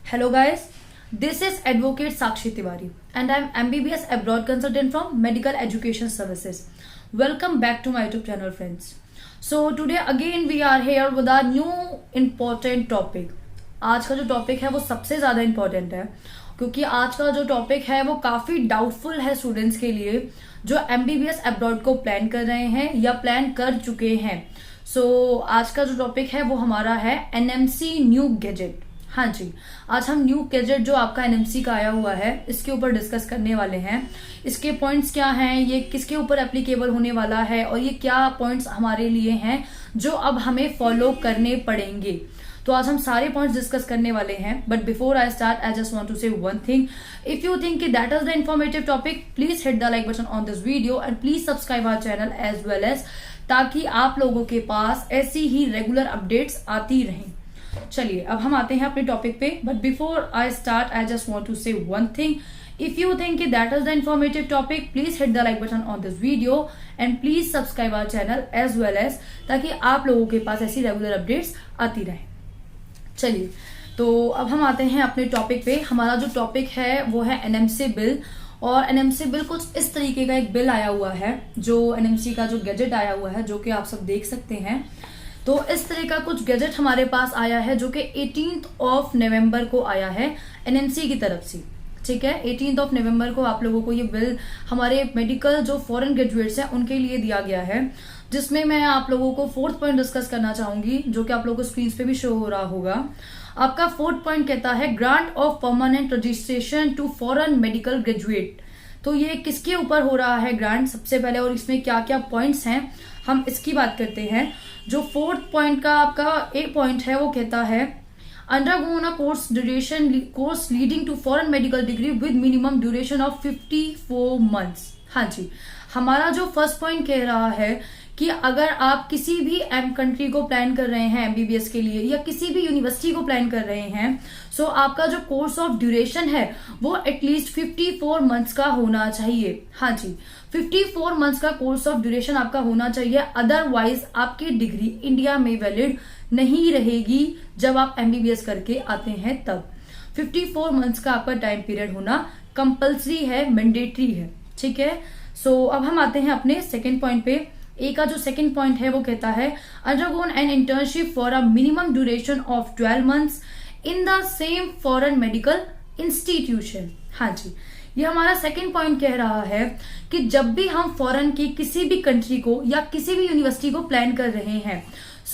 Hello guys, this is Advocate Sakshi Tiwari and I am MBBS Abroad Consultant from Medical Education Services. Welcome back to my YouTube channel friends. So today again we are here with a new important topic. आज का जो topic है वो सबसे ज़्यादा important है क्योंकि आज का जो टॉपिक है वो काफ़ी डाउटफुल है स्टूडेंट्स के लिए जो MBBS अब्रॉड को प्लान कर रहे हैं या प्लान कर चुके हैं. आज का जो टॉपिक है वो हमारा है NMC न्यू गैजेट. हाँ जी, आज हम न्यू गैजेट जो आपका NMC का आया हुआ है इसके ऊपर डिस्कस करने वाले हैं. इसके पॉइंट्स क्या हैं, ये किसके ऊपर एप्लीकेबल होने वाला है और ये क्या पॉइंट्स हमारे लिए हैं जो अब हमें फॉलो करने पड़ेंगे. तो आज हम सारे पॉइंट्स डिस्कस करने वाले हैं. But before I start I just want to say one thing. If you think that is the informative topic, please hit the like button on this video and please subscribe our channel as well as, ताकि आप लोगों के पास ऐसी ही regular updates आती रहें. चलिए अब हम आते हैं अपने टॉपिक पे. But before I start I just want to say one thing. If you think that is the informative topic, please hit the like button on this video and please subscribe our channel as well as, ताकि आप लोगों के पास ऐसी regular updates आती रहे. चलिए तो अब हम आते हैं अपने टॉपिक पे. हमारा जो टॉपिक है वो है NMC बिल. और NMC बिल कुछ इस तरीके का एक बिल आया हुआ है, जो NMC का जो गैजेट आया हुआ है जो कि आप सब देख सकते हैं. तो इस तरह का कुछ गैजेट हमारे पास आया है जो कि 18 नवंबर को आया है NMC की तरफ से. ठीक है, 18 नवंबर को आप लोगों को ये बिल हमारे मेडिकल जो फॉरेन ग्रेजुएट्स हैं उनके लिए दिया गया है, जिसमें मैं आप लोगों को फोर्थ पॉइंट डिस्कस करना चाहूंगी जो कि आप लोगों को स्क्रीन पे भी शो हो रहा होगा. आपका फोर्थ पॉइंट कहता है grant of permanent registration to foreign medical graduate. तो ये किसके ऊपर हो रहा है ग्रांट सबसे पहले, और इसमें क्या क्या पॉइंट्स हैं हम इसकी बात करते हैं. जो फोर्थ पॉइंट का आपका एक पॉइंट है वो कहता है undergone a course leading to foreign medical degree with minimum duration of 54 months. हाँ जी, हमारा जो फर्स्ट पॉइंट कह रहा है कि अगर आप किसी भी कंट्री को प्लान कर रहे हैं MBBS के लिए या किसी भी यूनिवर्सिटी को प्लान कर रहे हैं, सो आपका जो कोर्स ऑफ ड्यूरेशन है वो एटलीस्ट 54 मंथ्स का होना चाहिए. हाँ जी, 54 मंथ्स का कोर्स ऑफ ड्यूरेशन आपका होना चाहिए, अदरवाइज आपकी डिग्री इंडिया में वैलिड नहीं रहेगी जब आप MBBS करके आते हैं. तब 54 मंथ्स का आपका टाइम पीरियड होना कंपल्सरी है, मैंडेटरी है. ठीक है, अब हम आते हैं अपने सेकेंड पॉइंट पे. ए का जो सेकेंड पॉइंट है वो कहता है undergone an internship for a minimum duration of 12 months in the same foreign medical institution. हाँ जी, ये हमारा सेकेंड पॉइंट कह रहा है कि जब भी हम फॉरेन की किसी भी कंट्री को या किसी भी यूनिवर्सिटी को प्लान कर रहे हैं,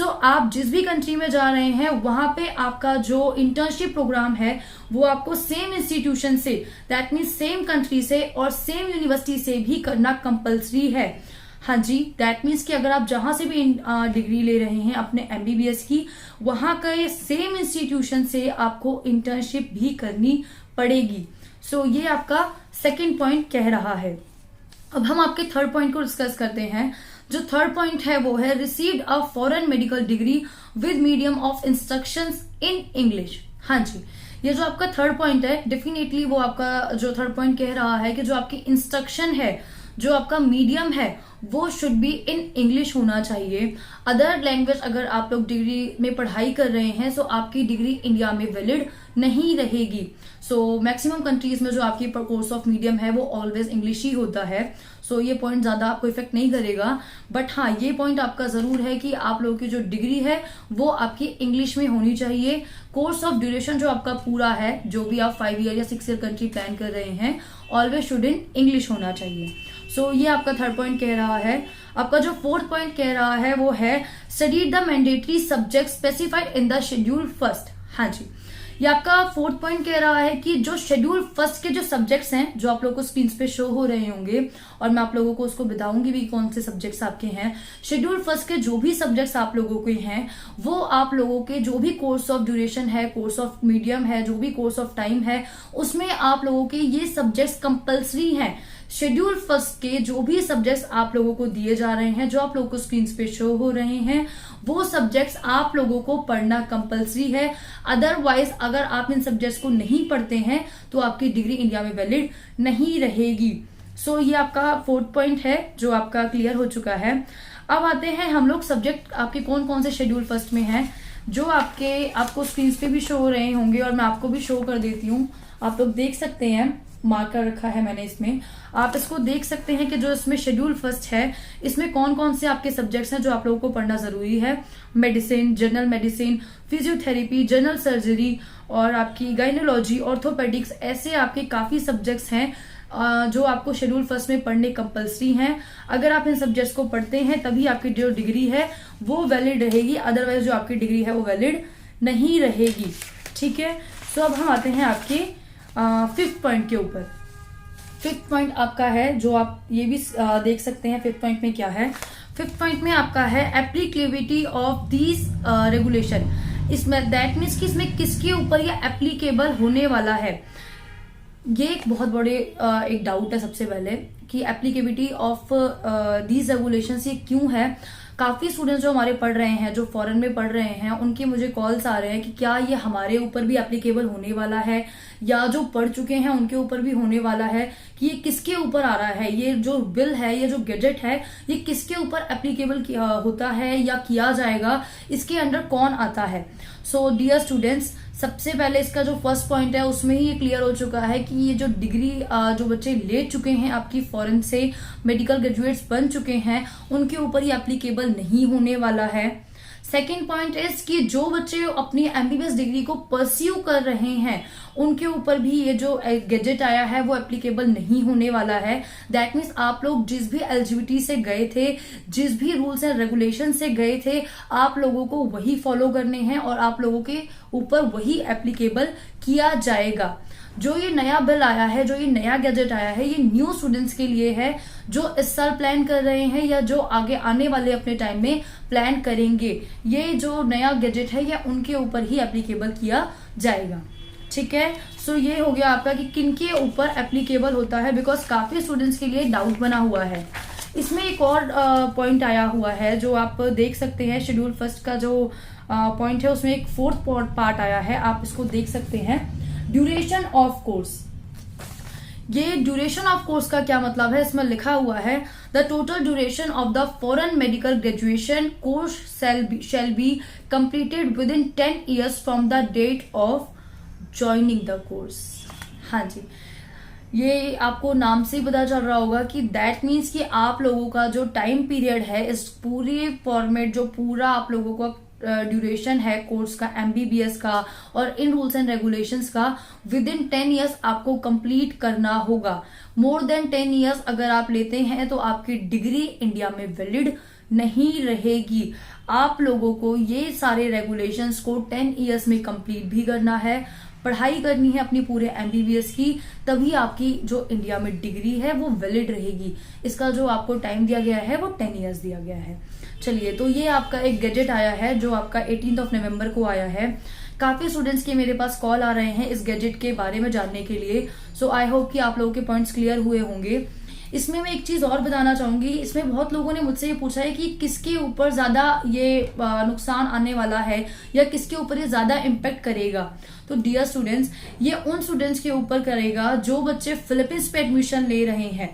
आप जिस भी कंट्री में जा रहे हैं वहां पे आपका जो इंटर्नशिप प्रोग्राम है वो आपको सेम इंस्टीट्यूशन से, दैट मीन्स सेम कंट्री से और सेम यूनिवर्सिटी से भी करना कंपल्सरी है. हाँ जी, दैट मीन्स कि अगर आप जहां से भी डिग्री ले रहे हैं अपने MBBS की, वहां के सेम इंस्टीट्यूशन से आपको इंटर्नशिप भी करनी पड़ेगी. ये आपका सेकेंड पॉइंट कह रहा है. अब हम आपके थर्ड पॉइंट को डिस्कस करते हैं. जो थर्ड पॉइंट है वो है received a foreign medical degree with medium of instructions in English. हाँ जी, ये जो आपका थर्ड पॉइंट है डेफिनेटली वो आपका जो थर्ड पॉइंट कह रहा है कि जो आपकी इंस्ट्रक्शन है, जो आपका मीडियम है वो शुड बी इन इंग्लिश होना चाहिए. अदर लैंग्वेज अगर आप लोग डिग्री में पढ़ाई कर रहे हैं तो आपकी डिग्री इंडिया में वैलिड नहीं रहेगी. मैक्सिमम कंट्रीज में जो आपकी कोर्स ऑफ मीडियम है वो ऑलवेज इंग्लिश ही होता है. ये पॉइंट ज्यादा आपको इफेक्ट नहीं करेगा. बट हाँ, ये पॉइंट आपका जरूर है कि आप लोगों की जो डिग्री है वो आपकी इंग्लिश में होनी चाहिए. कोर्स ऑफ ड्यूरेशन जो आपका पूरा है, जो भी आप 5 ईयर या 6 ईयर कंट्री प्लान कर रहे हैं, ऑलवेज शुड इन इंग्लिश होना चाहिए. ये आपका थर्ड पॉइंट कह रहा है. आपका जो फोर्थ पॉइंट कह रहा है वो है study the mandatory subject specified in the schedule first. हाँ जी, ये आपका फोर्थ पॉइंट कह रहा है कि जो शेड्यूल फर्स्ट के जो सब्जेक्ट्स हैं जो आप लोगों को स्क्रीन पे शो हो रहे होंगे, और मैं आप लोगों को उसको बताऊंगी भी कौन से सब्जेक्ट्स आपके हैं. शेड्यूल फर्स्ट के जो भी सब्जेक्ट्स आप लोगों के हैं वो आप लोगों के जो भी कोर्स ऑफ ड्यूरेशन है, कोर्स ऑफ मीडियम है, जो भी कोर्स ऑफ टाइम है, उसमें आप लोगों के ये सब्जेक्ट्स कंपल्सरी हैं. शेड्यूल फर्स्ट के जो भी सब्जेक्ट्स आप लोगों को दिए जा रहे हैं, जो आप लोगों को स्क्रीन पे शो हो रहे हैं, वो सब्जेक्ट्स आप लोगों को पढ़ना कंपल्सरी है. अदरवाइज अगर आप इन सब्जेक्ट्स को नहीं पढ़ते हैं तो आपकी डिग्री इंडिया में वैलिड नहीं रहेगी. ये आपका फोर्थ पॉइंट है जो आपका क्लियर हो चुका है. अब आते हैं हम लोग सब्जेक्ट आपके कौन कौन से शेड्यूल फर्स्ट में हैं. जो आपको स्क्रीन पे भी शो हो रहे होंगे और मैं आपको भी शो कर देती हूँ। आप लोग देख सकते हैं, मार्कर रखा है मैंने इसमें, आप इसको देख सकते हैं कि जो इसमें शेड्यूल फर्स्ट है, इसमें कौन कौन से आपके सब्जेक्ट्स हैं जो आप लोगों को पढ़ना जरूरी है। Medicine, general medicine, physiotherapy, general surgery और आपकी गाइनोलॉजी, ऑर्थोपेडिक्स, ऐसे आपके काफी सब्जेक्ट्स हैं जो आपको शेड्यूल फर्स्ट में पढ़ने कंपलसरी हैं। अगर आप इन सब्जेक्ट्स को पढ़ते हैं तभी आपकी जो डिग्री है वो वैलिड रहेगी, अदरवाइज जो आपकी डिग्री है वो वैलिड नहीं रहेगी। ठीक है, सो अब हम आते हैं आपके 5th पॉइंट के ऊपर। 5th पॉइंट आपका है, जो आप ये भी देख सकते हैं 5th पॉइंट में क्या है। 5th पॉइंट में आपका है एप्लीकेबिलिटी ऑफ दीज रेगुलेशन। इसमें दैट मीन्स कि इसमें किसके ऊपर ये एप्लीकेबल होने वाला है। ये एक बहुत बड़े एक डाउट है सबसे पहले कि एप्लीकेबिलिटी ऑफ दीज रेगुलेशंस ये क्यों है। काफी स्टूडेंट्स जो हमारे पढ़ रहे हैं, जो फॉरेन में पढ़ रहे हैं, उनके मुझे कॉल्स आ रहे हैं कि क्या ये हमारे ऊपर भी एप्लीकेबल होने वाला है, या जो पढ़ चुके हैं उनके ऊपर भी होने वाला है, कि ये किसके ऊपर आ रहा है, ये जो बिल है, ये जो गैजेट है, ये किसके ऊपर एप्लीकेबल होता है या किया जाएगा, इसके अंडर कौन आता है। सो डियर स्टूडेंट्स, सबसे पहले इसका जो फर्स्ट पॉइंट है उसमें ही ये क्लियर हो चुका है कि ये जो डिग्री जो बच्चे ले चुके हैं आपकी फॉरेन से, मेडिकल ग्रेजुएट्स बन चुके हैं, उनके ऊपर ये एप्लीकेबल नहीं होने वाला है। सेकेंड पॉइंट इज कि जो बच्चे अपनी एमबीबीएस डिग्री को परस्यू कर रहे हैं उनके ऊपर भी ये जो गैजेट आया है वो एप्लीकेबल नहीं होने वाला है। दैट मीन्स आप लोग जिस भी एलिजिबिलिटी से गए थे, जिस भी रूल्स एंड रेगुलेशन से गए थे, आप लोगों को वही फॉलो करने हैं और आप लोगों के ऊपर वही एप्लीकेबल किया जाएगा। जो ये नया बिल आया है, जो ये नया गैजेट आया है, ये न्यू स्टूडेंट्स के लिए है जो इस साल प्लान कर रहे हैं या जो आगे आने वाले अपने टाइम में प्लान करेंगे। ये जो नया गैजेट है ये उनके ऊपर ही एप्लीकेबल किया जाएगा। ठीक है, सो ये हो गया आपका कि किनके ऊपर एप्लीकेबल होता है, बिकॉज काफी स्टूडेंट्स के लिए डाउट बना हुआ है। इसमें एक और पॉइंट आया हुआ है जो आप देख सकते हैं, शेड्यूल फर्स्ट का जो पॉइंट है उसमें एक 4th पार्ट आया है, आप इसको देख सकते हैं, ड्यूरेशन ऑफ कोर्स। ये ड्यूरेशन ऑफ कोर्स का क्या मतलब है, इसमें लिखा हुआ है the total duration of the foreign medical graduation course shall be completed within 10 years from the date of joining the course. हाँ जी, ये आपको नाम से ही पता चल रहा होगा कि दैट मीन्स कि आप लोगों का जो टाइम पीरियड है, इस पूरे फॉर्मेट जो पूरा आप लोगों का ड्यूरेशन है कोर्स का, एमबीबीएस का और इन रूल्स एंड रेगुलेशंस का, विद इन 10 years आपको कंप्लीट करना होगा। मोर देन 10 years अगर आप लेते हैं तो आपकी डिग्री इंडिया में वैलिड नहीं रहेगी। आप लोगों को ये सारे रेगुलेशंस को 10 years में कंप्लीट भी करना है, पढ़ाई करनी है अपनी पूरे एमबीबीएस की, तभी आपकी जो इंडिया में डिग्री है वो वैलिड रहेगी। इसका जो आपको टाइम दिया गया है वो 10 years दिया गया है। चलिए, तो ये आपका एक गैजेट आया है जो आपका 18 नवंबर को आया है। काफी स्टूडेंट्स के मेरे पास कॉल आ रहे हैं इस गैजेट के बारे में जानने के लिए। सो आई होप कि आप लोगों के पॉइंट्स क्लियर हुए होंगे। इसमें मैं एक चीज और बताना चाहूंगी, इसमें बहुत लोगों ने मुझसे ये पूछा है कि किसके ऊपर ज्यादा ये नुकसान आने वाला है या किसके ऊपर ये ज्यादा इम्पेक्ट करेगा। तो डियर स्टूडेंट्स, ये उन स्टूडेंट्स के ऊपर करेगा जो बच्चे फिलीपींस पे एडमिशन ले रहे हैं।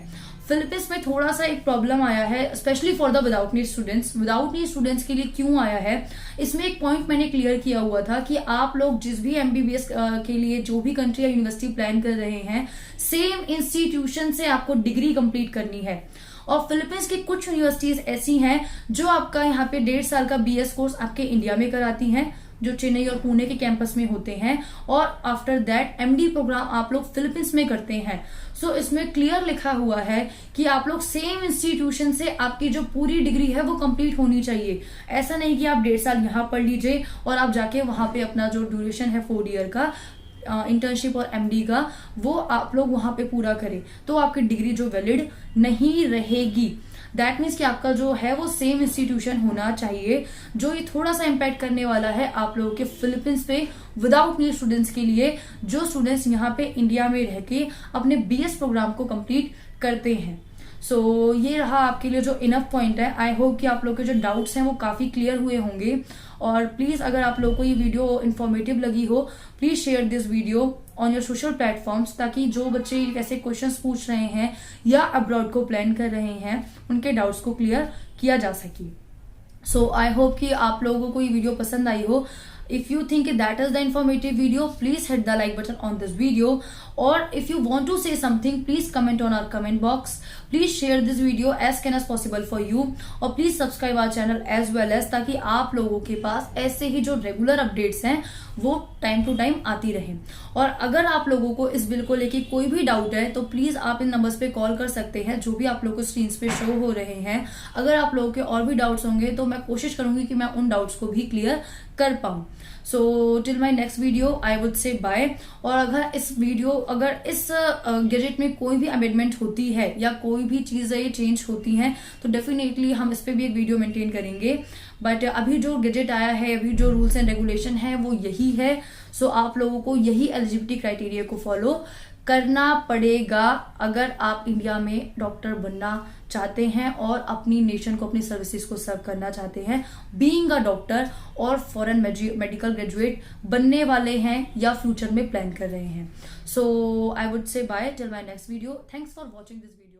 फिलीपींस में थोड़ा सा एक प्रॉब्लम आया है, specially for the without need students. Without need students के लिए क्यों आया है, इसमें एक पॉइंट मैंने क्लियर किया हुआ था कि आप लोग जिस भी एमबीबीएस के लिए जो भी कंट्री या यूनिवर्सिटी प्लान कर रहे हैं, सेम इंस्टीट्यूशन से आपको डिग्री कंप्लीट करनी है। और फिलीपींस की कुछ यूनिवर्सिटीज ऐसी हैं जो आपका यहाँ पे 1.5 साल का बीएस कोर्स आपके इंडिया में कराती हैं, जो चेन्नई और पुणे के कैंपस में होते हैं, और आफ्टर दैट एमडी प्रोग्राम आप लोग फिलीपींस में करते हैं। सो इसमें क्लियर लिखा हुआ है कि आप लोग सेम इंस्टीट्यूशन से आपकी जो पूरी डिग्री है वो कंप्लीट होनी चाहिए। ऐसा नहीं कि आप 1.5 साल यहाँ पढ़ लीजिए और आप जाके वहां पे अपना जो ड्यूरेशन है 4 ईयर का इंटर्नशिप और एमडी का, वो आप लोग वहां पे पूरा करें तो आपकी डिग्री जो वैलिड नहीं रहेगी। दैट मीन्स कि आपका जो है वो सेम इंस्टीट्यूशन होना चाहिए। जो ये थोड़ा सा इम्पैक्ट करने वाला है आप लोगों के फिलीपींस पे विदाउट नीड स्टूडेंट्स के लिए, जो स्टूडेंट्स यहाँ पे इंडिया में रह के अपने बीएस प्रोग्राम को कंप्लीट करते हैं। सो ये रहा आपके लिए जो इनफ पॉइंट है। आई होप कि आप लोग के जो डाउट्स हैं वो काफी क्लियर हुए होंगे। और प्लीज अगर आप लोगों को ये वीडियो इन्फॉर्मेटिव लगी हो, please share this video on your social platforms, ताकि जो बच्चे ऐसे क्वेश्चंस पूछ रहे हैं या अब्रॉड को प्लान कर रहे हैं उनके डाउट्स को क्लियर किया जा सके। सो आई होप कि आप लोगों को ये वीडियो पसंद आई हो. If you think that is the informative video, please hit the like button on this video. Or if you want to say something, please comment on our comment box. Please share this video as can as possible for you. और please subscribe our channel as well as, ताकि आप लोगों के पास ऐसे ही जो regular updates हैं वो time to time आती रहे. और अगर आप लोगों को इस बिल को लेके कोई भी डाउट है तो प्लीज आप इन नंबर्स पे कॉल कर सकते हैं जो भी आप लोगों को स्क्रीन पे शो हो रहे हैं. अगर आप लोगों के और भी डाउट्स होंगे तो मैं कोशिश करूंगी कि मैं उन डाउट्स को भी क्लियर कर पाऊं. So till my next video I would say bye. और अगर इस गैजेट में कोई भी अमेंडमेंट होती है या कोई भी चीजें चेंज होती हैं तो डेफिनेटली हम इस पे भी एक वीडियो मेंटेन करेंगे. बट अभी जो गैजेट आया है, अभी जो रूल्स एंड रेगुलेशन है वो यही है. सो आप लोगों को यही एलिजिबिलिटी क्राइटेरिया को फॉलो करना पड़ेगा अगर आप इंडिया में डॉक्टर बनना चाहते हैं और अपनी नेशन को, अपनी सर्विसेज को सर्व करना चाहते हैं, बीइंग अ डॉक्टर और फॉरेन मेडिकल ग्रेजुएट बनने वाले हैं या फ्यूचर में प्लान कर रहे हैं. So I would say bye till my next video. Thanks for watching this video.